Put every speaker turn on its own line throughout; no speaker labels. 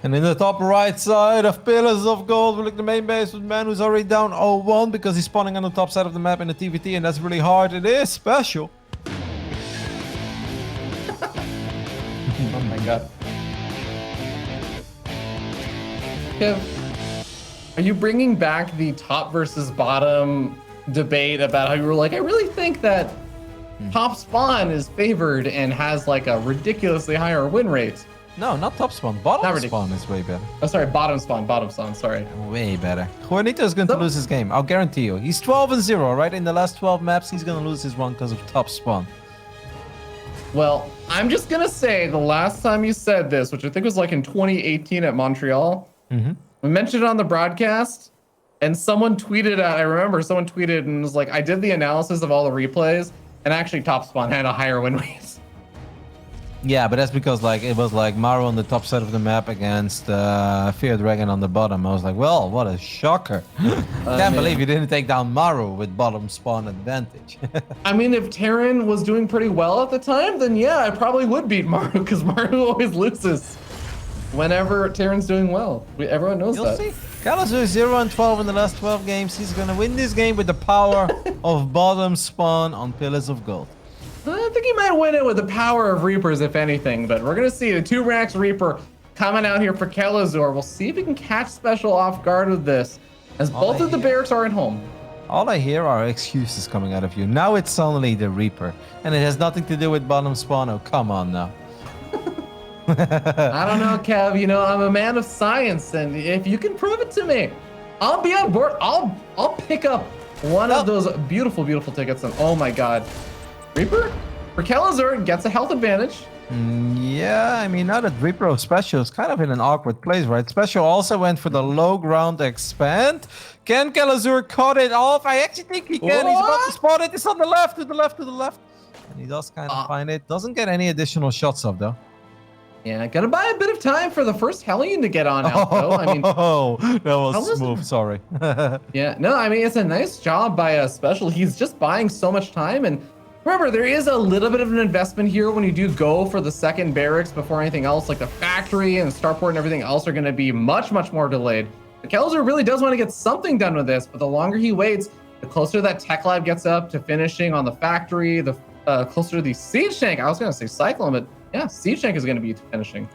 And in the top right side of Pillars of Gold, we look at the main base with man who's already down 0-1 because he's spawning on the top side of the map in the TVT, and that's really hard. It is special.
Oh my god. Kev, are you bringing back the top versus bottom debate about how you were like, I really think that top spawn is favored and has like a ridiculously higher win rate?
No, not top spawn. Bottom spawn is way better.
Oh, sorry, bottom spawn, sorry.
Way better. Juanito is going to lose his game. I'll guarantee you. He's 12-0, right? In the last 12 maps, he's going to lose his one because of top spawn.
Well, I'm just going to say the last time you said this, which I think was like in 2018 at Montreal, we mentioned it on the broadcast, and someone tweeted out, I remember someone tweeted and was like, I did the analysis of all the replays, and actually top spawn had a higher win rate.
Yeah, but that's because like it was like Maru on the top side of the map against Fear Dragon on the bottom. I was like, well, what a shocker. Can't believe you didn't take down Maru with bottom spawn advantage.
I mean, if Terran was doing pretty well at the time, then yeah, I probably would beat Maru because Maru always loses whenever Terran's doing well. Everyone knows that.
You'll see. Kelazhur 0-12 in the last 12 games. He's going to win this game with the power of bottom spawn on Pillars of Gold.
I think he might win it with the power of Reapers, if anything, but we're going to see the 2 racks Reaper coming out here for Kelazhur. We'll see if we can catch SpeCial off guard with this, as both of the barracks are at home.
All I hear are excuses coming out of you. Now it's suddenly the Reaper, and it has nothing to do with bottom spawn. Oh, come on now.
I don't know, Kev. You know, I'm a man of science, and if you can prove it to me, I'll be on board. I'll pick up one of those beautiful, beautiful tickets, and oh my god. Reaper for Kelazhur gets a health advantage.
Yeah, I mean, now that Reaper of SpeCial is kind of in an awkward place, right? SpeCial also went for the low ground expand. Can Kelazhur cut it off? I actually think he can. He's about to spot it. It's on the left, to the left, to the left. And he does kind of find it. Doesn't get any additional shots up, though.
Yeah, gotta buy a bit of time for the first Hellion to get on out, though. I mean,
that was smooth. Sorry.
Yeah, no, I mean, it's a nice job by SpeCial. He's just buying so much time, and remember, there is a little bit of an investment here when you do go for the second barracks before anything else, like the factory and starport and everything else are going to be much, much more delayed. But Kelazhur really does want to get something done with this, but the longer he waits, the closer that tech lab gets up to finishing on the factory, the closer to the siege tank. I was going to say cyclone, but yeah, siege tank is going to be finishing.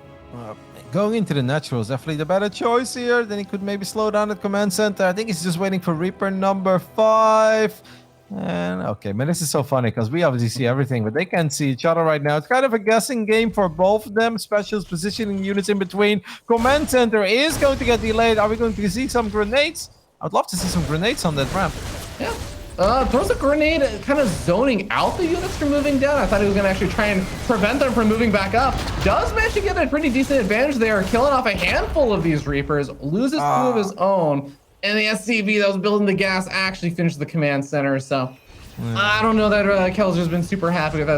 Going into the natural is definitely the better choice here. Then he could maybe slow down at command center. I think he's just waiting for Reaper number 5. And okay, man, this is so funny because we obviously see everything, but they can't see each other right now. It's kind of a guessing game for both of them. SpeCial's positioning units in between. Command center is going to get delayed. Are we going to see some grenades? I'd love to see some grenades on that ramp.
Yeah. Throws a grenade kind of zoning out the units from moving down. I thought he was going to actually try and prevent them from moving back up. Does manage to get a pretty decent advantage there, killing off a handful of these Reapers. Loses 2 of his own. And the SCV that was building the gas actually finished the command center. So I don't know that Kelazhur's been super happy with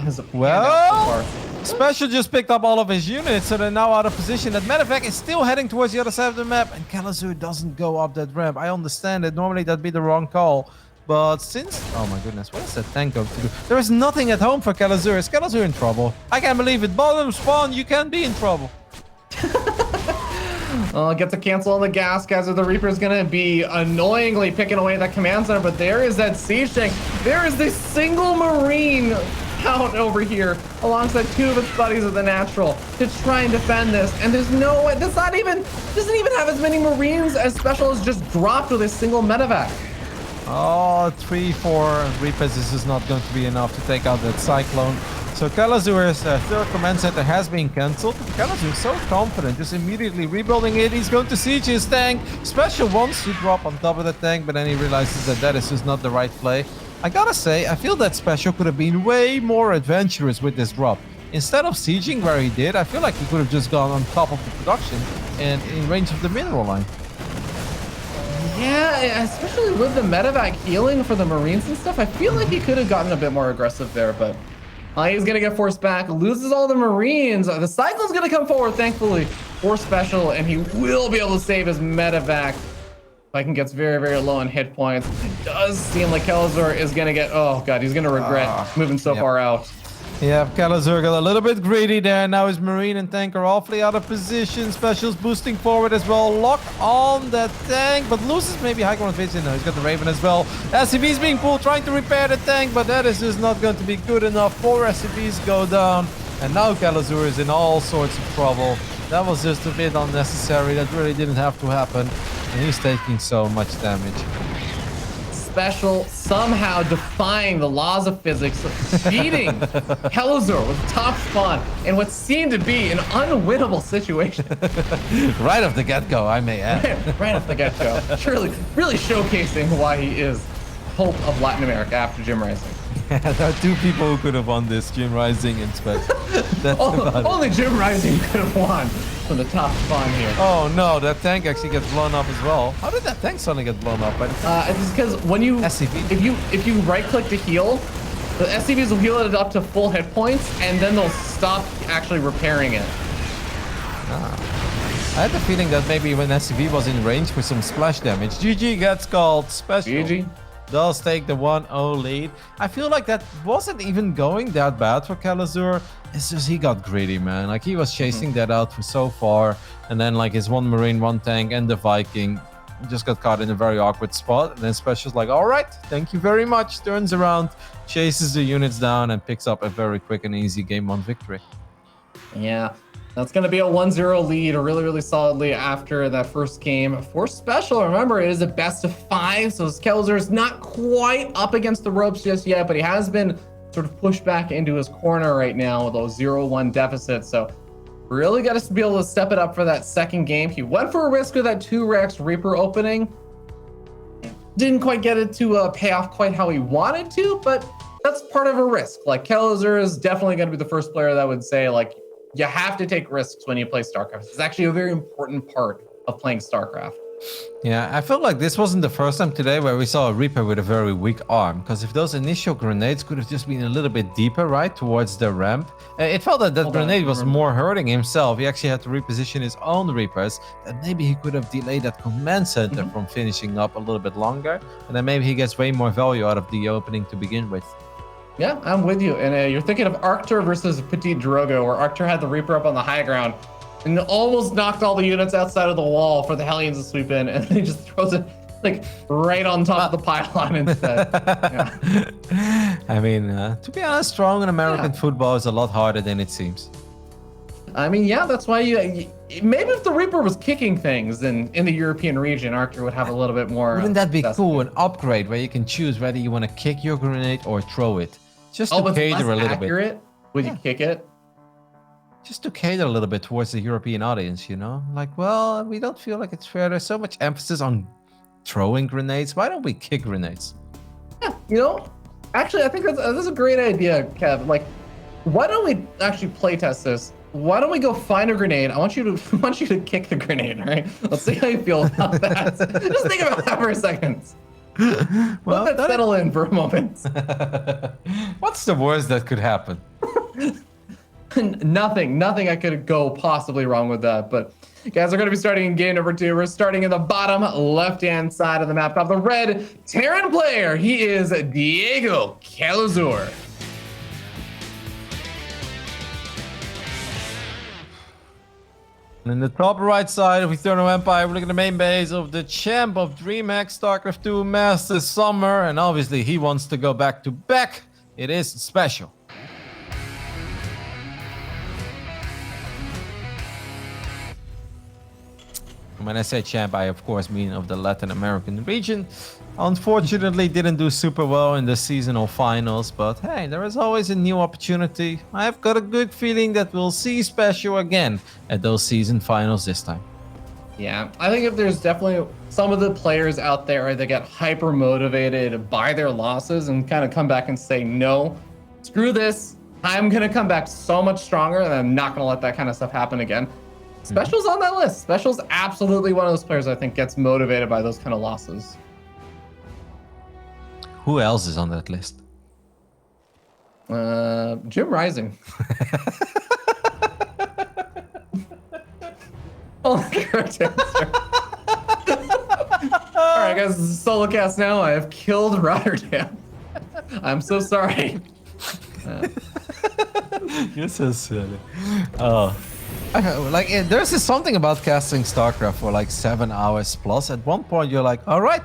his
well, so SpeCial just picked up all of his units, so they're now out of position. That medevac is still heading towards the other side of the map, and Kelazhur doesn't go up that ramp. I understand it. Normally that'd be the wrong call. But since... Oh my goodness, what is that tank going to do? There is nothing at home for Kelazhur. Is Kelazhur in trouble? I can't believe it. Bottom spawn, you can be in trouble.
Get to cancel on the gas, guys. The Reaper's gonna be annoyingly picking away at that command center, but there is that siege tank. There is this single Marine out over here alongside 2 of its buddies of the natural to try and defend this. And there's no way, doesn't even have as many Marines as SpeCial has just dropped with a single medevac.
Oh, 3-4 Reapers. This is not going to be enough to take out that cyclone. So Kelazhur's 3rd command center has been cancelled. Kelazhur is so confident, just immediately rebuilding it. He's going to siege his tank. SpeCial wants to drop on top of the tank, but then he realizes that that is just not the right play. I gotta say, I feel that SpeCial could have been way more adventurous with this drop. Instead of sieging where he did, I feel like he could have just gone on top of the production and in range of the mineral line.
Yeah, especially with the medevac healing for the Marines and stuff, I feel like he could have gotten a bit more aggressive there, but he's going to get forced back, loses all the Marines. The Cyclone's going to come forward, thankfully, for SpeCial, and he will be able to save his medevac. Viking gets very, very low on hit points. It does seem like Kelazhur is going to get... Oh, God, he's going to regret moving so far out.
Yeah, Kelazhur got a little bit greedy there. Now his Marine and tank are awfully out of position. Special's boosting forward as well. Lock on that tank, but loses maybe high ground vision. No, he's got the Raven as well. SCV's being pulled, trying to repair the tank, but that is just not going to be good enough. 4 SCVs go down, and now Kelazhur is in all sorts of trouble. That was just a bit unnecessary. That really didn't have to happen, and he's taking so much damage.
SpeCial somehow defying the laws of physics, cheating Kelazhur with top spawn in what seemed to be an unwinnable situation.
Right off the get-go, I may add.
Right off the get-go. Surely, really showcasing why he is hope of Latin America after Jim Rising.
Yeah, there are 2 people who could have won this, Jim Rising and SpeCial. That's
only Jim Rising could have won from the top spawn here.
Oh no, that tank actually gets blown up as well. How did that tank suddenly get blown up?
It's because when you
SCV?
if you right click to heal, the SCVs will heal it up to full hit points, and then they'll stop actually repairing it.
I had the feeling that maybe when SCV was in range for some splash damage, GG gets called. SpeCial
GG
does take the 1-0 lead. I feel like that wasn't even going that bad for Kelazhur. It's just he got greedy, man. Like he was chasing that out for so far, and then like his 1 Marine, 1 tank, and the Viking just got caught in a very awkward spot. And then SpeCial's like, all right, thank you very much. Turns around, chases the units down, and picks up a very quick and easy game 1 victory.
Yeah, that's going to be a 1-0 lead, really, really solidly after that first game for SpeCial. Remember, it is a best of 5, so Kelazhur is not quite up against the ropes just yet, but he has been sort of pushed back into his corner right now with a 0-1 deficit. So really got to be able to step it up for that second game. He went for a risk with that 2-Rex Reaper opening. Didn't quite get it to pay off quite how he wanted to, but that's part of a risk. Like Kelazhur is definitely going to be the first player that would say, like, you have to take risks when you play StarCraft. It's actually a very important part of playing StarCraft.
Yeah, I felt like this wasn't the first time today where we saw a Reaper with a very weak arm, because if those initial grenades could have just been a little bit deeper, right, towards the ramp, it felt that grenade was more hurting himself. He actually had to reposition his own Reapers, and maybe he could have delayed that command center from finishing up a little bit longer, and then maybe he gets way more value out of the opening to begin with.
Yeah, I'm with you. And you're thinking of Arctur versus Petit Drogo, where Arctur had the Reaper up on the high ground and almost knocked all the units outside of the wall for the Hellions to sweep in, and he just throws it like right on top of the pylon instead. Yeah.
I mean, to be honest, strong in American football is a lot harder than it seems.
I mean, yeah, that's why maybe if the Reaper was kicking things in the European region, Arctur would have a little bit more.
Wouldn't that be cool? An upgrade where you can choose whether you want to kick your grenade or throw it. Just to cater a little bit.
Would you kick it?
Just to cater a little bit towards the European audience, you know? Like, well, we don't feel like it's fair. There's so much emphasis on throwing grenades. Why don't we kick grenades?
Yeah, you know, actually, I think that's a great idea, Kev. Like, why don't we actually playtest this? Why don't we go find a grenade? I want you to kick the grenade, all right? Let's see how you feel about that. Just think about that for a second.
Well,
let that settle in for a moment.
What's the worst that could happen?
Nothing I could go possibly wrong with that. But guys, we're going to be starting in game number 2. We're starting in the bottom left-hand side of the map. Of the red Terran player, he is Diego Kelazhur.
And in the top right side of Eternal Empire, we're looking at the main base of the champ of DreamHack SC2 Masters Summer, and obviously he wants to go back to back. It is SpeCial. When I say champ, I of course mean of the Latin American region. Unfortunately, didn't do super well in the seasonal finals, but hey, there is always a new opportunity. I've got a good feeling that we'll see SpeCial again at those season finals this time.
Yeah, I think if there's definitely some of the players out there that get hyper motivated by their losses and kind of come back and say, no, screw this. I'm going to come back so much stronger, and I'm not going to let that kind of stuff happen again. SpeCial's on that list. SpeCial's absolutely one of those players I think gets motivated by those kind of losses.
Who else is on that list?
Jim Rising. Oh, correct answer. All right, guys, this is solo cast now. I have killed Rotterdam. I'm so sorry.
You're so silly. Oh. Like, there's something about casting StarCraft for like 7 hours plus. At one point, you're like, all right,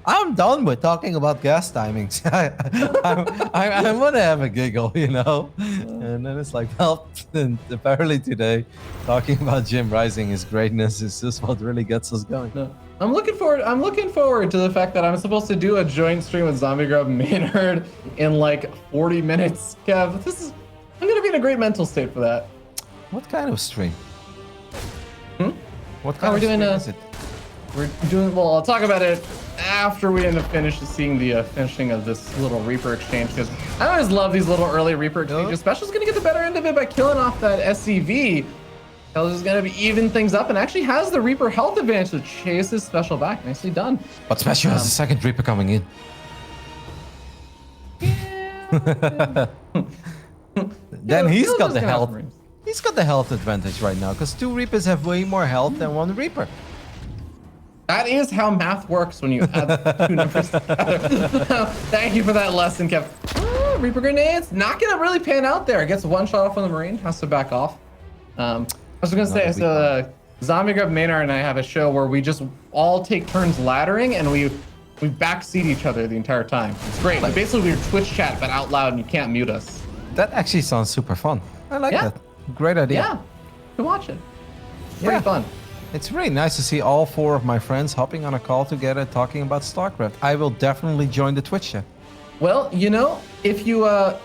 I'm done with talking about gas timings. I want to have a giggle, you know? And then it's like, well, and apparently today, talking about Jim Rising, his greatness is just what really gets us going.
No. I'm looking forward to the fact that I'm supposed to do a joint stream with Zombie Grub Maynard in like 40 minutes. Kev, I'm gonna be in a great mental state for that.
What kind of stream? What kind
we're
of
doing
stream is it?
We're doing, well, I'll talk about it after we end up seeing the finishing of this little Reaper exchange, because I always love these little early Reaper exchanges. Special's gonna get the better end of it by killing off that SCV. Kelazhur is gonna be even things up and actually has the Reaper health advantage to chase his Special back. Nicely done.
But Special has a second Reaper coming in. Then he's got the health. He's got the health advantage right now because 2 Reapers have way more health than 1 Reaper.
That is how math works when you add 2 numbers together. Thank you for that lesson, Kev. Reaper grenades, not gonna really pan out there. Gets 1 shot off on the Marine, has to back off. I was gonna say, so Zombie Grub Maynard and I have a show where we just all take turns laddering and we backseat each other the entire time. It's great. Like basically we're Twitch chat, but out loud and you can't mute us.
That actually sounds super fun. I like that. Great idea.
Yeah, you can watch it. Pretty fun.
It's really nice to see all 4 of my friends hopping on a call together talking about StarCraft. I will definitely join the Twitch chat. Well,
you know, if you had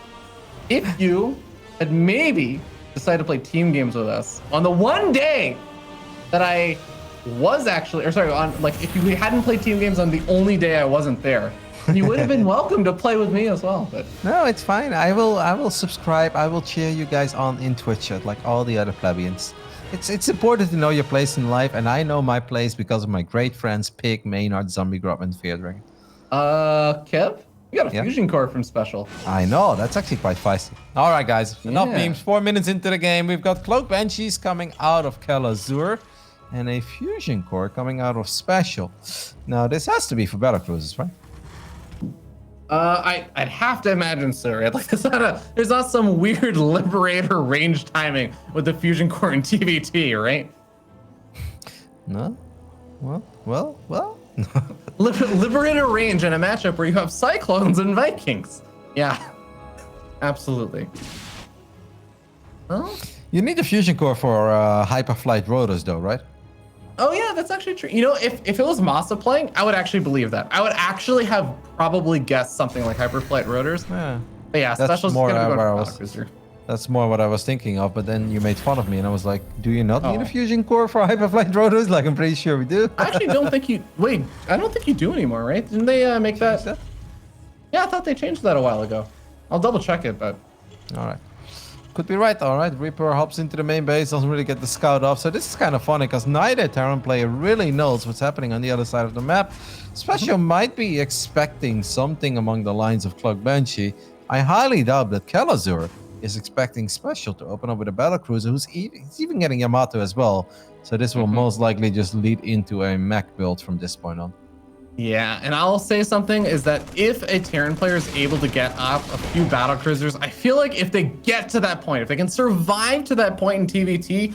maybe decided to play team games with us on the one day that I was actually, or sorry, on like if you hadn't played team games on the only day I wasn't there, you would have been welcome to play with me as well. But
no, it's fine. I will subscribe. I will cheer you guys on in Twitch chat like all the other plebeians. It's important to know your place in life, and I know my place because of my great friends Pig, Maynard, Zombie Grub, and Fear Dragon.
Kev, you got a fusion core from Special.
I know, that's actually quite feisty. All right, guys, enough memes. 4 minutes into the game, we've got Cloak Banshees coming out of Kelazhur and a fusion core coming out of SpeCial. Now, this has to be for battlecruisers, right?
I'd have to imagine so, right? Like there's not some weird Liberator range timing with the fusion core in TVT, right?
No. Well.
Liberator range in a matchup where you have Cyclones and Vikings. Yeah, absolutely. Well,
you need a fusion core for hyperflight rotors, though, right?
Oh yeah, that's actually true. You know, if it was Masa playing, I would actually believe that. I would actually have probably guessed something like hyperflight rotors.
Yeah.
But yeah, Special's gonna be going for battlecruiser.
That's more what I was thinking of, but then you made fun of me, and I was like, do you not need a fusion core for hyperflight rotors? Like, I'm pretty sure we do.
I actually don't think you... Wait, I don't think you do anymore, right? Didn't they make that? Yeah, I thought they changed that a while ago. I'll double check it, but...
All right. Could be right, all right. Reaper hops into the main base, doesn't really get the scout off. So this is kind of funny because neither Terran player really knows what's happening on the other side of the map. SpeCial might be expecting something along the lines of Cloak Banshee. I highly doubt that Kelazhur is expecting SpeCial to open up with a battlecruiser who's even getting Yamato as well. So this will most likely just lead into a mech build from this point on.
Yeah, and I'll say something is that if a Terran player is able to get up a few battlecruisers, I feel like if they get to that point, if they can survive to that point in TVT,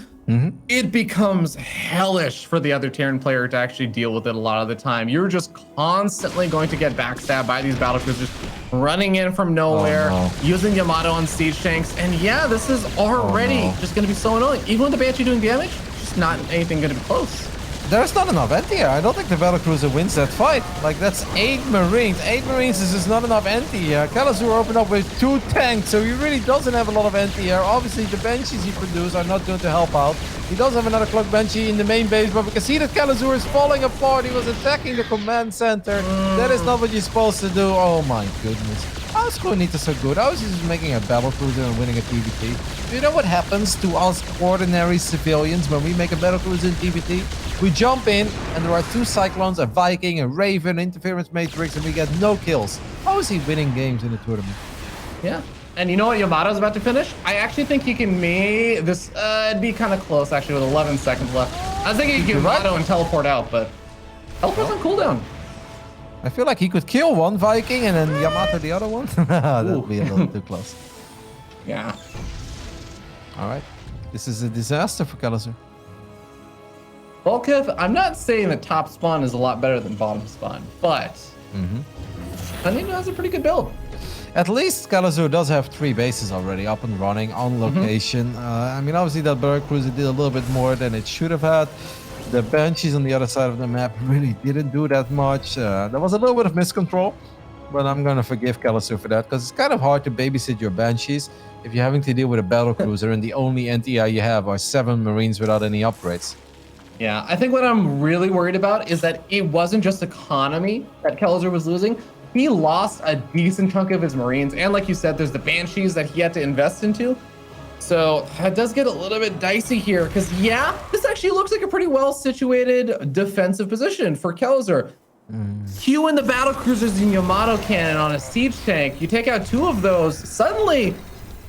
it becomes hellish for the other Terran player to actually deal with it a lot of the time. You're just constantly going to get backstabbed by these battlecruisers running in from nowhere, using Yamato on siege tanks. And yeah, this is already just going to be so annoying. Even with the Banshee doing damage, just not anything going to be close.
There's not enough anti-air. I don't think the battlecruiser wins that fight. Like, that's 8 Marines. 8 Marines is just not enough anti-air. Kelazhur opened up with 2 tanks, so he really doesn't have a lot of anti-air. Obviously, the Banshees he produced are not going to help out. He does have another Cloak Banshee in the main base, but we can see that Kelazhur is falling apart. He was attacking the command center. That is not what you're supposed to do. Oh my goodness. How is Clonita so good? How is he just making a battlecruiser and winning a TVT? Do you know what happens to us ordinary civilians when we make a battlecruiser in TVT? We jump in, and there are 2 Cyclones, a Viking, a Raven, Interference Matrix, and we get no kills. How is he winning games in the tournament?
Yeah. And you know what Yamato's about to finish? I actually think he can make this, it'd be kind of close actually with 11 seconds left. I was thinking he could Yamato and teleport out, but teleport's on cooldown.
I feel like he could kill one Viking and then Yamato the other one. That would be a little too close.
Yeah.
All right. This is a disaster for Kelazhur.
Volkev, I'm not saying the top spawn is a lot better than bottom spawn, but I think it has a pretty good build.
At least Kelazhur does have 3 bases already up and running on location. I mean, obviously that Barrack Cruiser did a little bit more than it should have had. The Banshees on the other side of the map really didn't do that much. There was a little bit of miscontrol, but I'm going to forgive Kelazhur for that because it's kind of hard to babysit your Banshees if you're having to deal with a battle cruiser and the only NTI you have are 7 Marines without any upgrades.
Yeah, I think what I'm really worried about is that it wasn't just economy that Kelazhur was losing. He lost a decent chunk of his Marines, and like you said, there's the Banshees that he had to invest into. So it does get a little bit dicey here, because yeah, this actually looks like a pretty well-situated defensive position for Kelazhur. Queue in the battle cruisers and Yamato cannon on a siege tank. You take out 2 of those, suddenly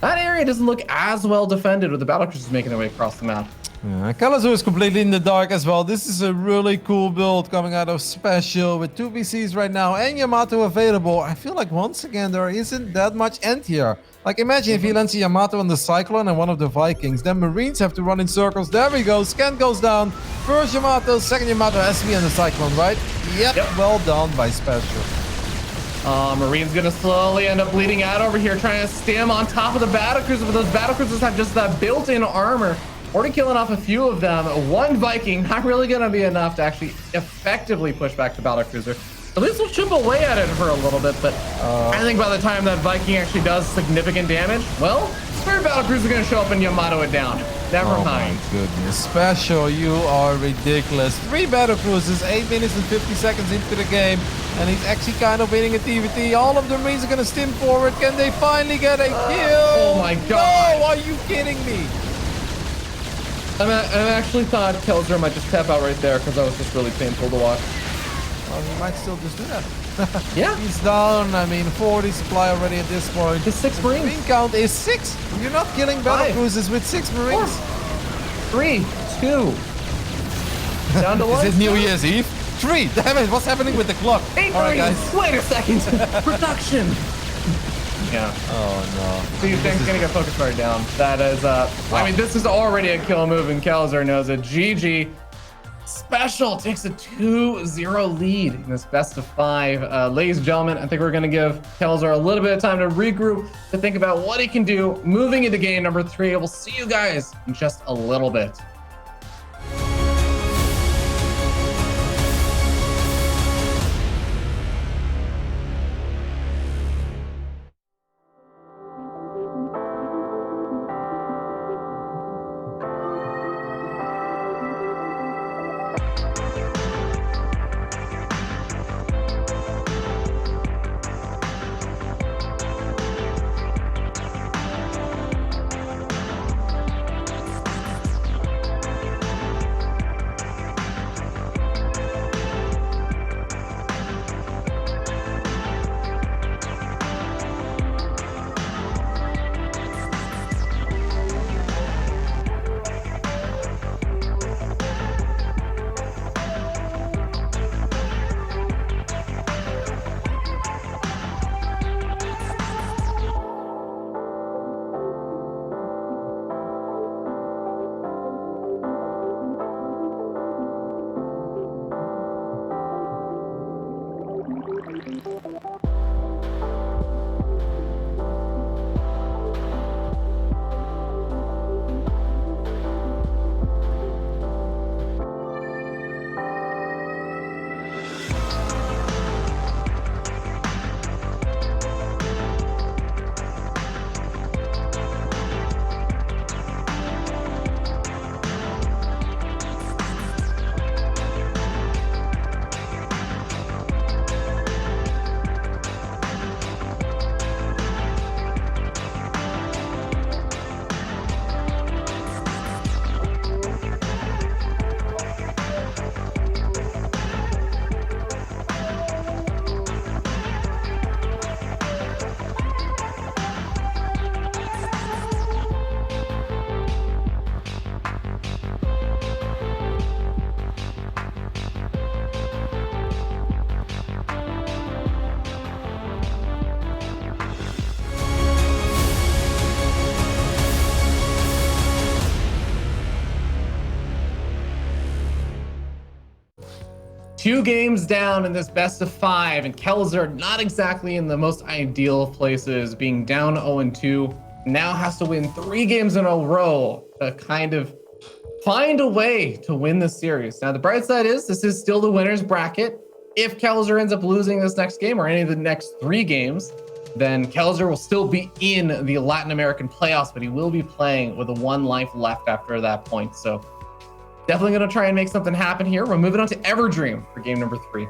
that area doesn't look as well defended with the battle cruisers making their way across the map.
Kelazhur is completely in the dark as well. This is a really cool build coming out of SpeCial with 2 VCs right now and Yamato available. I feel like once again there isn't that much end here. Like imagine if he lands a Yamato on the Cyclone and one of the Vikings, then Marines have to run in circles. There we go, scan goes down. First Yamato, second Yamato has to be on the Cyclone, right? Yep. Well done by SpeCial.
Marine's gonna slowly end up bleeding out over here, trying to stem on top of the battlecruiser, but those battlecruisers have just that built-in armor. Already killing off a few of them. 1 Viking, not really gonna be enough to actually effectively push back the battlecruiser. At least we'll chip away at it for a little bit, but I think by the time that Viking actually does significant damage, well, Spirit battlecruiser gonna show up and Yamato it down. Never mind.
My goodness, SpeCial, you are ridiculous. 3 battlecruisers, 8 minutes and 50 seconds into the game, and he's actually kind of winning a TVT. All of the Marines are gonna stim forward. Can they finally get a kill?
Oh my god!
No, are you kidding me?
I actually thought Kelazhur might just tap out right there because that was just really painful to watch.
Well, he might still just do that.
Yeah.
He's down. I mean, 40 supply already at this point.
His 6 Marines.
Marine count is 6. You're not killing battle cruisers with 6 Marines.
3, 2. Down to 1.
Is it New Year's Eve? 3. Damn it, what's happening with the clock?
8
All right,
Marines.
guys.
Wait a second. Production. Yeah.
Oh no.
These things gonna get focus fire down. That is wow. I mean, this is already a kill move, and Kelazhur knows it. GG. SpeCial takes a 2-0 lead in this best of 5. Ladies and gentlemen, I think we're gonna give Kelazhur a little bit of time to regroup, to think about what he can do moving into game number 3. We'll see you guys in just a little bit. 2 games down in this best of 5, and Kelazhur not exactly in the most ideal places, being down 0-2, now has to win 3 games in a row to kind of find a way to win this series. Now, the bright side is this is still the winner's bracket. If Kelazhur ends up losing this next game or any of the next 3 games, then Kelazhur will still be in the Latin American playoffs, but he will be playing with 1 life left after that point. So definitely going to try and make something happen here. We're moving on to Everdream for game number 3.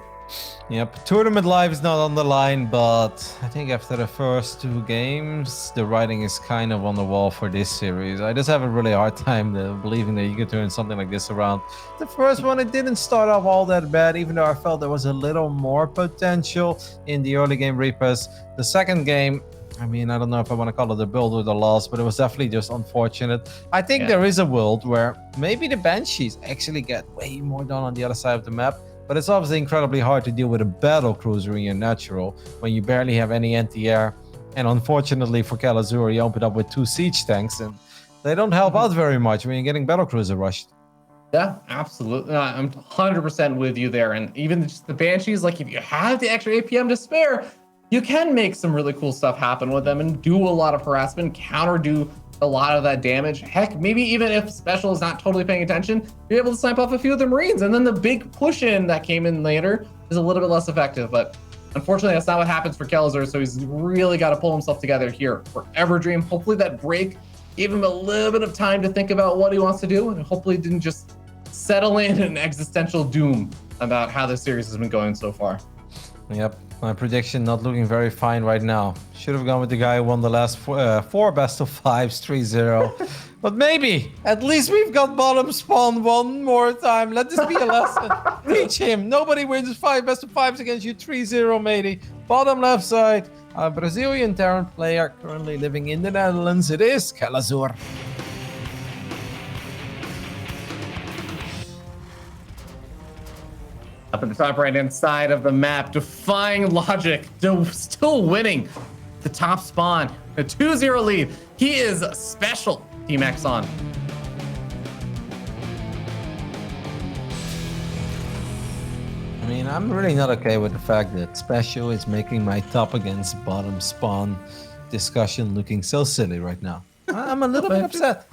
Yep, tournament life is not on the line, but I think after the first 2 games, the writing is kind of on the wall for this series. I just have a really hard time believing that you could turn something like this around. The first one, it didn't start off all that bad, even though I felt there was a little more potential in the early game Reapers. The second game, I mean, I don't know if I want to call it a build or the loss, but it was definitely just unfortunate. I think there is a world where maybe the Banshees actually get way more done on the other side of the map. But it's obviously incredibly hard to deal with a battle cruiser in your natural when you barely have any anti-air. And unfortunately for Kelazhur, he opened up with 2 siege tanks, and they don't help out very much when you're getting battle cruiser rushed.
Yeah, absolutely. I'm 100% with you there. And even just the Banshees, like if you have the extra APM to spare, you can make some really cool stuff happen with them and do a lot of harassment, do a lot of that damage. Heck, maybe even if SpeCial is not totally paying attention, you're able to snipe off a few of the Marines, and then the big push in that came in later is a little bit less effective. But unfortunately, that's not what happens for Kelazhur, so he's really got to pull himself together here for Everdream. Hopefully that break gave him a little bit of time to think about what he wants to do, and hopefully didn't just settle in an existential doom about how this series has been going so far.
Yep, my prediction not looking very fine right now. Should have gone with the guy who won the last 4 best of 5s 3-0. But maybe, at least we've got bottom spawn 1 more time. Let this be a lesson. Reach him. Nobody wins 5 best of 5s against you 3-0, matey. Bottom left side, a Brazilian Terran player currently living in the Netherlands. It is Kelazhur.
Up at the top right-hand side of the map, defying logic, still winning the top spawn, a 2-0 lead. He is SpeCial, Team X on.
I mean, I'm really not okay with the fact that SpeCial is making my top against bottom spawn discussion looking so silly right now. I'm a little bit upset.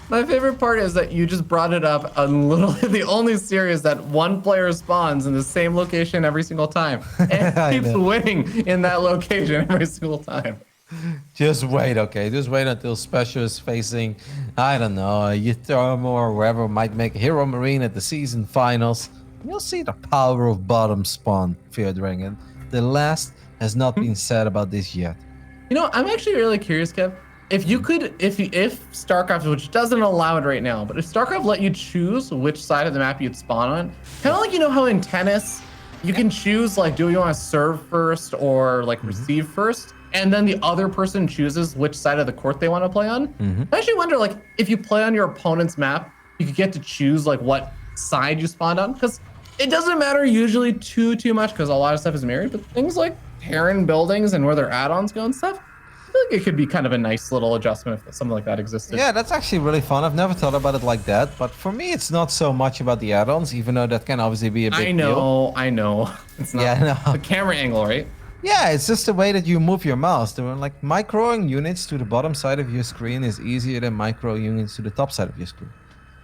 My favorite part is that you just brought it up on literally the only series that 1 player spawns in the same location every single time and keeps winning in that location every single time.
Just wait, okay? Just wait until SpeCial is facing, I don't know, Yttermo or whoever might make Hero Marine at the season finals. You'll see the power of bottom spawn, Fear Dragon. The last has not been said about this yet.
You know, I'm actually really curious, Kev. If you could, if StarCraft, which doesn't allow it right now, but if StarCraft let you choose which side of the map you'd spawn on, kind of like, you know how in tennis, you can choose, like, do you want to serve first or, like, receive first? And then the other person chooses which side of the court they want to play on. I actually wonder, like, if you play on your opponent's map, you could get to choose, like, what side you spawned on. Because it doesn't matter usually too much, because a lot of stuff is mirrored, but things like Terran buildings and where their add-ons go and stuff, I feel like it could be kind of a nice little adjustment if something like that existed.
Yeah, that's actually really fun. I've never thought about it like that. But for me, it's not so much about the add-ons, even though that can obviously be a big deal.
I know. It's not the camera angle, right?
Yeah, it's just the way that you move your mouse. Like, microing units to the bottom side of your screen is easier than micro units to the top side of your screen.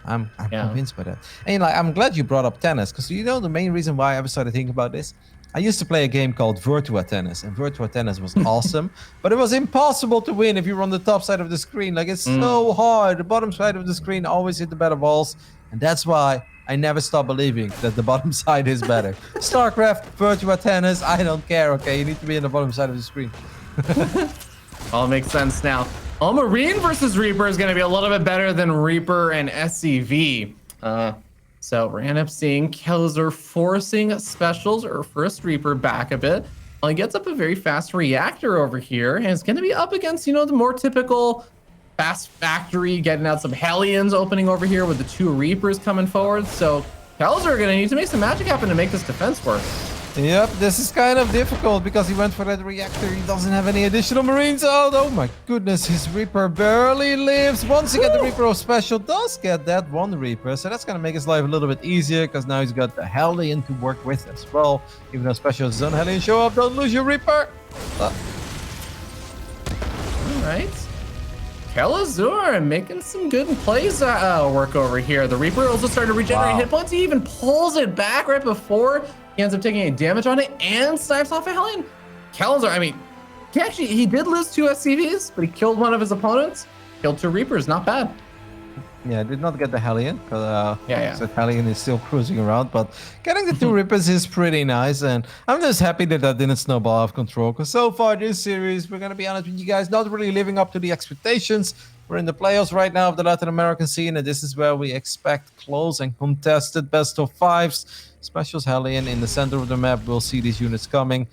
I'm convinced by that. And I'm glad you brought up tennis, because you know the main reason why I ever started thinking about this? I used to play a game called Virtua Tennis, and Virtua Tennis was awesome, but it was impossible to win if you were on the top side of the screen. Like, it's so hard. The bottom side of the screen always hit the better balls, and that's why I never stop believing that the bottom side is better. StarCraft, Virtua Tennis, I don't care, okay? You need to be on the bottom side of the screen.
All makes sense now. Well, Marine versus Reaper is going to be a little bit better than Reaper and SCV. So we're going to end up seeing Kelazhur forcing SpeCial's or first Reaper back a bit. He gets up a very fast reactor over here, and it's going to be up against, you know, the more typical fast factory, getting out some Hellions opening over here with the 2 Reapers coming forward. So Kelazhur are going to need to make some magic happen to make this defense work.
Yep, this is kind of difficult because he went for that reactor. He doesn't have any additional Marines. Oh my goodness, his Reaper barely lives. Once again, the Reaper of Special does get that one Reaper. So that's going to make his life a little bit easier because now he's got the Hellion to work with as well. Even though Special is on Hellion show up, don't lose your Reaper.
All right. Kelazhur making some good plays work over here. The Reaper also starting to regenerate hit points. He even pulls it back right before he ends up taking a damage on it and snipes off a Hellion. Kelazhur, I mean, he did lose 2 SCVs, but he killed one of his opponents. Killed 2 Reapers, not bad.
Yeah, did not get the Hellion. So Hellion is still cruising around, but getting the 2 Reapers is pretty nice. And I'm just happy that that didn't snowball out of control. Because so far this series, we're going to be honest with you guys, not really living up to the expectations. We're in the playoffs right now of the Latin American scene, and this is where we expect close and contested best of 5s. Special's Hellion in the center of the map. We'll see these units coming.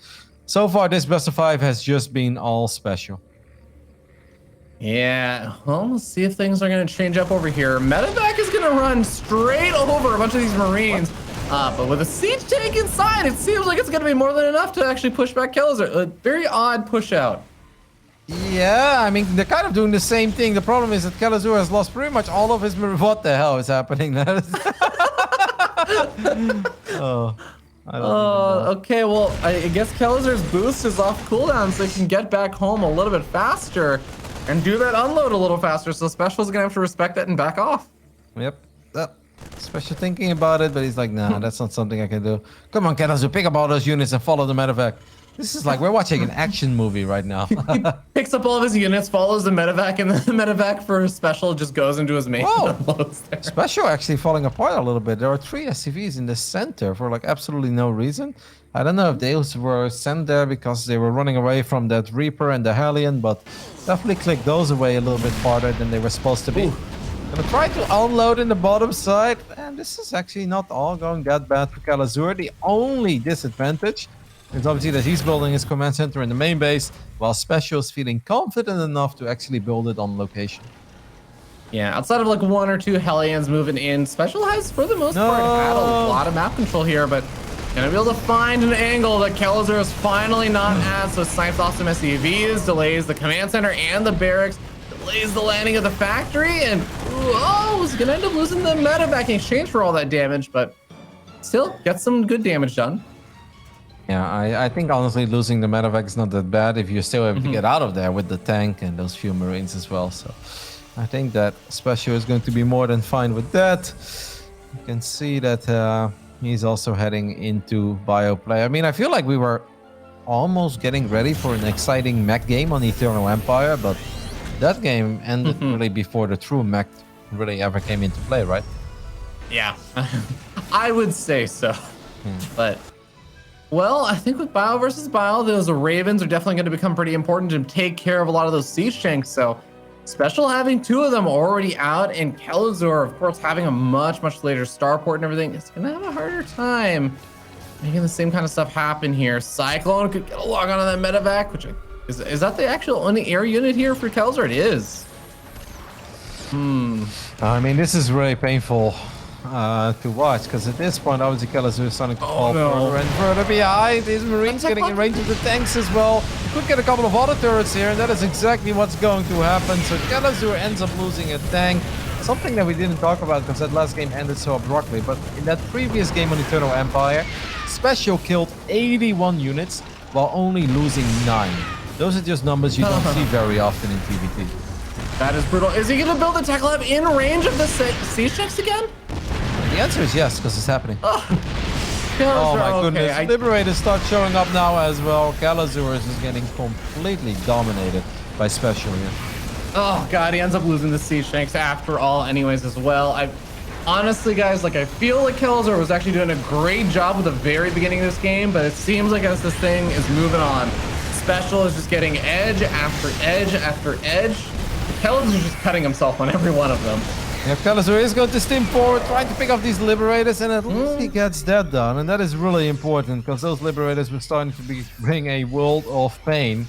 So far, this best of 5 has just been all Special.
Yeah, well, let's see if things are going to change up over here. Medevac is going to run straight over a bunch of these Marines. But with a siege tank inside, it seems like it's going to be more than enough to actually push back Kelazhur. A very odd push out.
Yeah, I mean, they're kind of doing the same thing. The problem is that Kelazhur has lost pretty much all of his... What the hell is happening?
Okay, well, I guess Kelazhur's boost is off cooldown, so he can get back home a little bit faster and do that unload a little faster. So Special's gonna have to respect that and back off.
Yep. Special thinking about it, but he's like, nah, that's not something I can do. Come on, Kelazhur, pick up all those units and follow the medevac. This is like we're watching an action movie right now.
He picks up all of his units, follows the medevac, and then the medevac for Special just goes into his main.
Special actually falling apart a little bit. There are 3 SCVs in the center for like absolutely no reason. I don't know if they were sent there because they were running away from that Reaper and the Hellion, but definitely click those away a little bit farther than they were supposed to be. Ooh. Gonna try to unload in the bottom side, and this is actually not all going that bad for Kelazhur. The only disadvantage is obviously that he's building his command center in the main base, while Special is feeling confident enough to actually build it on location.
Yeah, outside of like 1 or 2 Hellions moving in, Special has, for the most part, had a lot of map control here, but gonna be able to find an angle that Kelazhur is finally not at, so snipes off some SCVs, delays the command center and the barracks, delays the landing of the factory, and he's gonna end up losing the medevac in exchange for all that damage, but still gets some good damage done.
Yeah, I think honestly losing the medevac is not that bad if you're still able to get out of there with the tank and those few Marines as well. So I think that Special is going to be more than fine with that. You can see that he's also heading into bio play. I mean, I feel like we were almost getting ready for an exciting mech game on Eternal Empire, but that game ended really before the true mech really ever came into play, right?
Yeah, I would say so. But, well, I think with Bio versus Bio, those Ravens are definitely going to become pretty important to take care of a lot of those siege tanks. So Special having 2 of them already out, and Kelazhur, of course, having a much later starport and everything, it's going to have a harder time making the same kind of stuff happen here. Cyclone could get a log on that medevac, which is that the actual only air unit here for Kelazhur? It is.
I mean, this is really painful to watch, because at this point, obviously, Kelazhur is starting to fall further and further behind. These Marines getting in range of the tanks as well. Could get a couple of auto turrets here, and that is exactly what's going to happen. So Kelazhur ends up losing a tank. Something that we didn't talk about because that last game ended so abruptly. But in that previous game on Eternal Empire, Special killed 81 units while only losing 9. Those are just numbers you don't see very often in TVT.
That is brutal. Is he going to build the tech lab in range of the siege tanks again?
The answer is yes, because it's happening.
Oh
my goodness. Liberators start showing up now as well. Kelazhur is just getting completely dominated by Special here.
Oh god, he ends up losing the siege tanks after all anyways as well. Honestly, guys, like I feel like Kelazhur was actually doing a great job at the very beginning of this game, but it seems like as this thing is moving on, Special is just getting edge after edge after edge. Kelazhur is just cutting himself on every one of them.
Yeah, Kelazhur is going to stim forward, trying to pick up these Liberators, and at least he gets that done. And that is really important, because those Liberators were starting to bring a world of pain.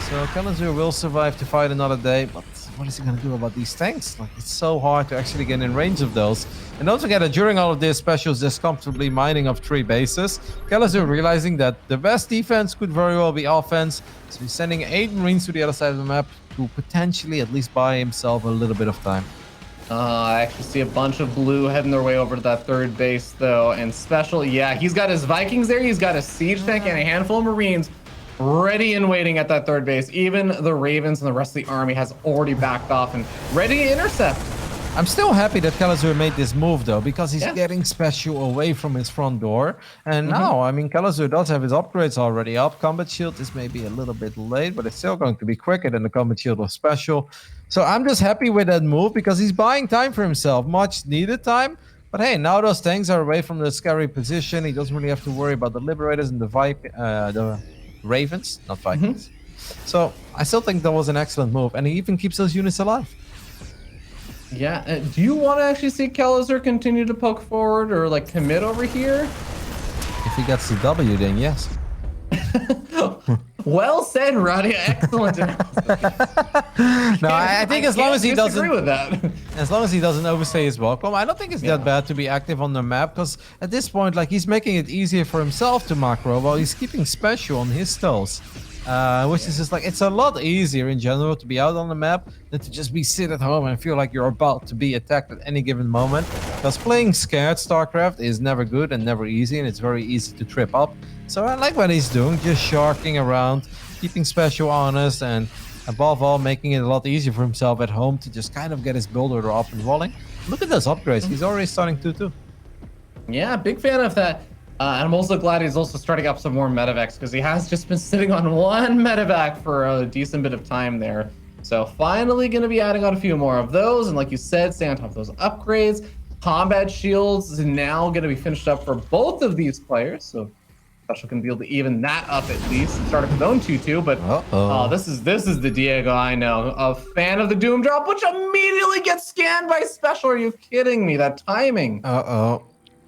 So Kelazhur will survive to fight another day, but what is he going to do about these tanks? Like, it's so hard to actually get in range of those. And don't forget that during all of this, SpeCial's just comfortably mining of 3 bases. Kelazhur realizing that the best defense could very well be offense. So he's sending 8 Marines to the other side of the map to potentially at least buy himself a little bit of time.
I actually see a bunch of blue heading their way over to that 3rd base, though. And SpeCial, yeah, he's got his Vikings there. He's got a siege tank and a handful of Marines ready and waiting at that 3rd base. Even the Ravens and the rest of the army has already backed off and ready to intercept.
I'm still happy that Kelazhur made this move, though, because he's getting SpeCial away from his front door. And now, I mean, Kelazhur does have his upgrades already up. Combat Shield is maybe a little bit late, but it's still going to be quicker than the Combat Shield of SpeCial. So I'm just happy with that move because he's buying time for himself. Much needed time. But hey, now those tanks are away from the scary position. He doesn't really have to worry about the Liberators and the Ravens, not Vikings. So I still think that was an excellent move. And he even keeps those units alive.
Yeah, do you want to actually see Kelazhur continue to poke forward or like commit over here?
If he gets the W, then yes.
Well said, Roddy. Excellent.
No, I think as long as he doesn't
agree with that.
As long as he doesn't overstay his welcome, I don't think it's that bad to be active on the map, because at this point, like, he's making it easier for himself to macro while he's keeping SpeCial on his toes. Which is just like, it's a lot easier in general to be out on the map than to just be sit at home and feel like you're about to be attacked at any given moment. Because playing scared StarCraft is never good and never easy, and it's very easy to trip up. So I like what he's doing, just sharking around, keeping SpeCial honest, and above all, making it a lot easier for himself at home to just kind of get his build order up and rolling. Look at those upgrades. He's already starting 2-2.
Yeah, big fan of that. And I'm also glad he's also starting up some more medevacs because he has just been sitting on 1 medevac for a decent bit of time there. So finally going to be adding on a few more of those. And like you said, stay on top of those upgrades. Combat shields is now going to be finished up for both of these players. So SpeCial can be able to even that up at least and start up his own 2-2. But this is the Diego I know. A fan of the Doom drop, which immediately gets scanned by SpeCial. Are you kidding me? That timing.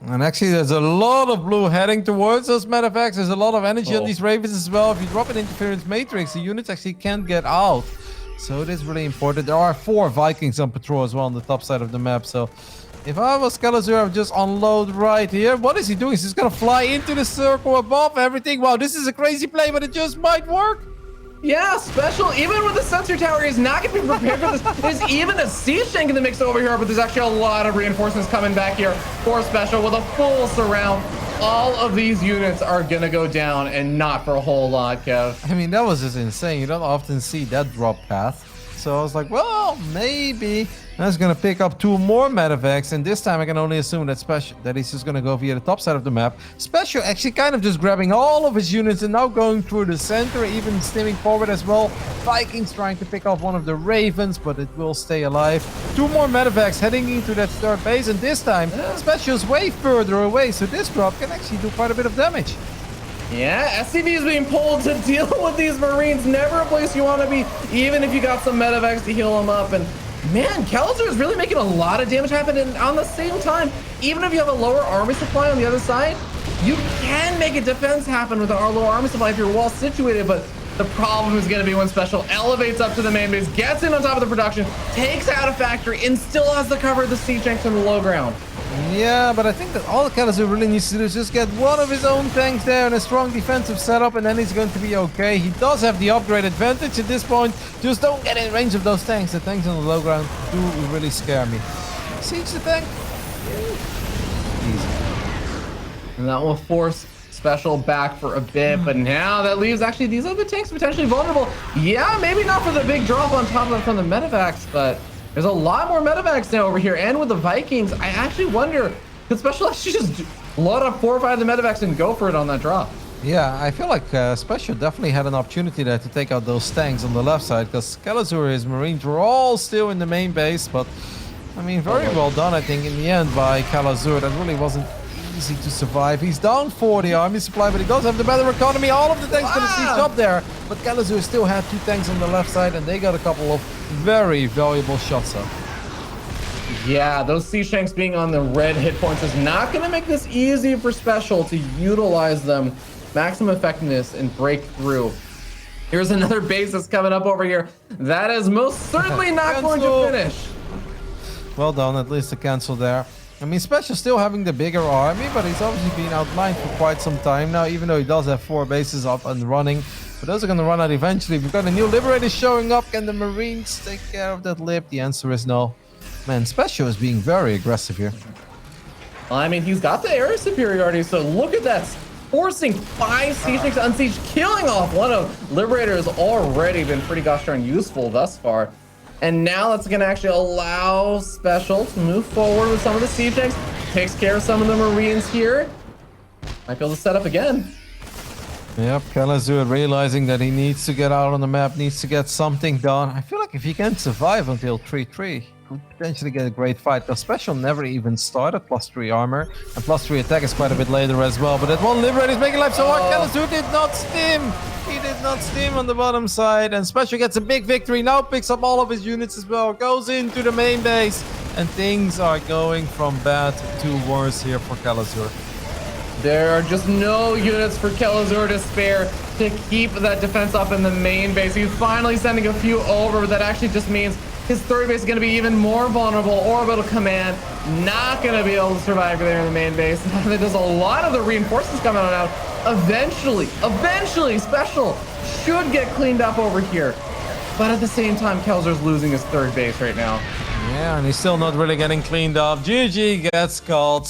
And actually, there's a lot of blue heading towards those medevacs. There's a lot of energy on these Ravens as well. If you drop an interference matrix, the units actually can't get out. So it is really important. There are 4 Vikings on patrol as well on the top side of the map. So if I was Kelazhur, I would just unload right here. What is he doing? He's just going to fly into the circle above everything. Wow, this is a crazy play, but it just might work.
Yeah, SpeCial, even with the sensor tower, is not going to be prepared for this. There's even a siege tank in the mix over here, but there's actually a lot of reinforcements coming back here for SpeCial with a full surround. All of these units are going to go down, and not for a whole lot, Kev.
I mean, that was just insane. You don't often see that drop path. So I was like, well, maybe that's going to pick up 2 more medevacs, and this time I can only assume that he's just going to go via the top side of the map. SpeCial actually kind of just grabbing all of his units and now going through the center, even stimming forward as well. Vikings trying to pick off one of the Ravens, but it will stay alive. 2 more medevacs heading into that 3rd base, and this time SpeCial's way further away, so this drop can actually do quite a bit of damage.
Yeah, SCV is being pulled to deal with these Marines. Never a place you want to be, even if you got some medevacs to heal them up. And man, Kelazhur is really making a lot of damage happen. And on the same time, even if you have a lower army supply on the other side, you can make a defense happen with our lower army supply if you're well situated. But the problem is going to be when SpeCial elevates up to the main base, gets in on top of the production, takes out a factory, and still has to cover the siege tanks on the low ground.
Yeah, but I think that all Kelazhur really needs to do is just get one of his own tanks there and a strong defensive setup, and then he's going to be okay. He does have the upgrade advantage at this point. Just don't get in range of those tanks. The tanks on the low ground do really scare me. Siege the tank. Easy.
And that will force SpeCial back for a bit, but now that leaves actually these other tanks potentially vulnerable. Yeah, maybe not for the big drop on top of them from the medevacs, but there's a lot more medevacs now over here. And with the Vikings, I actually wonder, could SpeCial actually just load up 4 or 5 of the medevacs and go for it on that drop?
Yeah, I feel like SpeCial definitely had an opportunity there to take out those tanks on the left side, because Kelazhur and his Marines were all still in the main base, but I mean, very well done, I think, in the end by Kelazhur. That really wasn't easy to survive. He's down 40 army supply, but he does have the better economy. All of the tanks gonna siege up there, but Kelazhur still had 2 tanks on the left side, and they got a couple of very valuable shots up.
Yeah, those siege tanks being on the red hit points is not going to make this easy for SpeCial to utilize them maximum effectiveness and break through. Here's another base that's coming up over here. That is most certainly not going to finish.
Well done, at least the cancel there. I mean, SpeCial still having the bigger army, but he's obviously been outlined for quite some time now, even though he does have 4 bases up and running. But those are going to run out eventually. We've got a new Liberator showing up. Can the Marines take care of that lip? The answer is no. Man, SpeCial is being very aggressive here.
I mean, he's got the area superiority, so look at that. Forcing 5 siege on siege, killing off one of Liberator has already been pretty gosh darn useful thus far. And now that's going to actually allow SpeCial to move forward with some of the siege tanks. Takes care of some of the Marines here. Might be able to set up again.
Yep, Kelazhur realizing that he needs to get out on the map, needs to get something done. I feel like if he can survive until 3-3, he could potentially get a great fight. Because SpeCial never even started +3 armor, and +3 attack is quite a bit later as well. But that one Liberator is making life so hard. Kelazhur did not stim. He did not stim on the bottom side, and SpeCial gets a big victory. Now picks up all of his units as well, goes into the main base, and things are going from bad to worse here for Kelazhur.
There are just no units for Kelazhur to spare to keep that defense up in the main base. He's finally sending a few over, but that actually just means his third base is going to be even more vulnerable. Orbital command not going to be able to survive there in the main base. There's a lot of the reinforcements coming on out. Eventually, SpeCial should get cleaned up over here. But at the same time, Kelazhur's losing his third base right now.
Yeah, and he's still not really getting cleaned up. GG gets called.